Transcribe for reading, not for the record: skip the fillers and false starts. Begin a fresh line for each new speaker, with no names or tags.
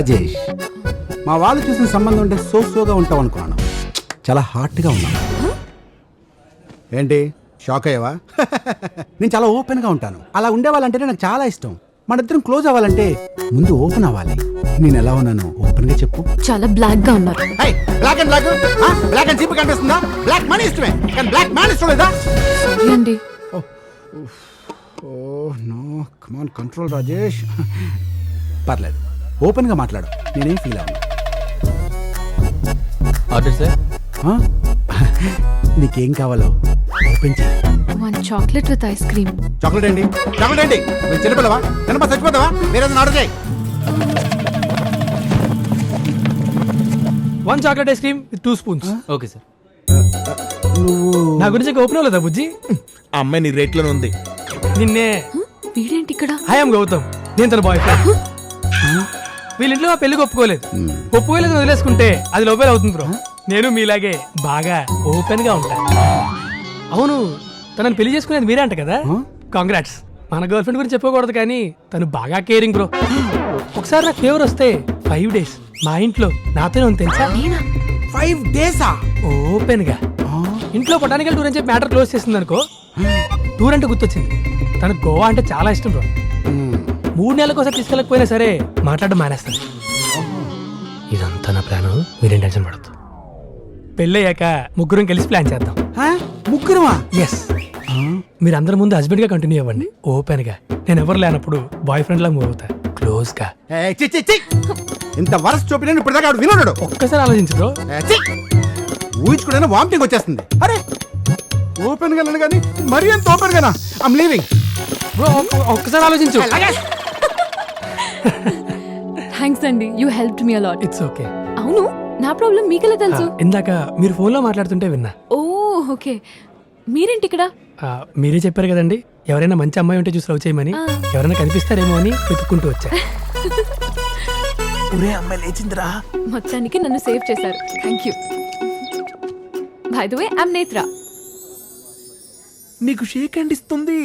రాజేష్. మా వాళ్ళు చూసిన సంబంధం ఉంటే సోగా ఉంటావు అనుకున్నాను. చాలా హార్ట్గా ఉన్నాను. ఏంటి షాక్ అయ్యావా? నేను చాలా ఓపెన్గా ఉంటాను. అలా ఉండేవాళ్ళంటేనే నాకు చాలా ఇష్టం. మన ఇద్దరం క్లోజ్ అవ్వాలంటే ముందు ఓపెన్ అవ్వాలి. నేను ఎలా ఉన్నాను ఓపెన్గా చెప్పు.
చాలా బ్లాక్ గా ఉన్నారు.
Black and black and cheap కనిపిస్తుందా? బ్లాక్ మనీ ఇష్టమే కానీ బ్లాక్ మ్యాన్ ఇష్టం లేదా?
అండి
oh no come on control Rajesh. పర్లేదు ఓపెన్గా మాట్లాడు, నేనేం ఫీల్ అవ్వను.
Order sir.
నీకేం కావాలో ఓపెన్ చేయి.
1 chocolate with ice cream.
Chocolate ఏంటి? చాక్లెట్ ఏంటి? మీరు చిన్నపిల్లవా? చిన్నపా చచ్చిపోతావా? మీరేదైనా ఆర్డర్ చేయి.
1 chocolate ice cream with 2 spoons.
Okay sir.
నువ్వు
నా గురించి ఓపెన్ అవ్వలేదా బుజ్జి?
ఆ అమ్మాయి నీ రేట్లోనే ఉంది.
నిన్నే.
వీడేంటి ఇక్కడ?
ఐఎమ్ గౌతమ్, నేను తన బాయ్ ఫ్రెండ్. వీళ్ళింట్లో మా పెళ్లికి ఒప్పుకోలేదు. ఒప్పుకోలేదు వదిలేసుకుంటే అది లోపల అవుతుంది బ్రో. నేను మీలాగే బాగా ఓపెన్ గా ఉంటాను. అవును, తనని పెళ్లి చేసుకునేది మీరే అంట కదా? కాంగ్రాట్స్. మన గర్ల్ ఫ్రెండ్ గురించి చెప్పకూడదు కానీ తను బాగా కేరింగ్ బ్రో. ఒకసారి నాకు ఫేవర్ వస్తే 5 days మా ఇంట్లో నాతోనే ఉంది తెలుసా?
5 days
ఓపెన్ గా ఇంట్లో బొటానికల్ టూర్ అని చెప్పి మ్యాటర్ క్లోజ్ చేసింది అనుకో. టూర్ అంటే గుర్తొచ్చింది, తనకు గోవా అంటే చాలా ఇష్టం బ్రో. 3 నెలలకు ఒకసారి తీసుకెళ్ళకపోయినా సరే మాట్లాడడం మానేస్తాను. ఇదంతా నా ప్లాన్, మీరేం టెన్షన్ పడద్దు. పెళ్ళయ్యాక ముగ్గురం కలిసి ప్లాన్ చేద్దాం.
ముగ్గురుమా?
ఎస్. మీరు అందరి ముందు హస్బెండ్ గా కంటిన్యూ అవ్వండి ఓపెన్ గా. నేను ఎవరు లేనప్పుడు బాయ్ ఫ్రెండ్ లా మూవ్ అవుతా క్లోజ్ గా.
ఇంత వరస చూపి ఇప్పుడు దాకా వినోడు.
ఒక్కసారి ఆలోచించు బ్రో.
ఊహించుకుంటే వామిటింగ్ వచ్చేస్తుంది. అరే ఓపెన్ గా కానీ మరీ అంత ఓపెన్ గానా? I'm leaving.
బ్రో ఒక్కసారి ఆలోచించు.
థ్యాంక్స్ అండి, you helped me a lot.
It's okay.
అవును, నా ప్రాబ్లం మీకెలా తెలుసు?
ఇందాక మీరు ఫోన్ లో మాట్లాడుతుంటే విన్నా.
ఓ ఓకే. మీరేంటి ఇక్కడ?
మీరే చెప్పారు కదండి ఎవరైనా మంచి అమ్మాయి ఉంటే చూసి లవ్ చేయమని. ఎవరైనా కనిపిస్తారేమో అని వెతుక్కుంటూ వచ్చా.
ఒరే అమ్మాయి లేచిందిరా.
మొత్తానికి నన్ను సేవ్ చేశారు, thank you. By the way I'm నేత్ర.
నీకు షేక్ హ్యాండ్ ఇస్తుంది.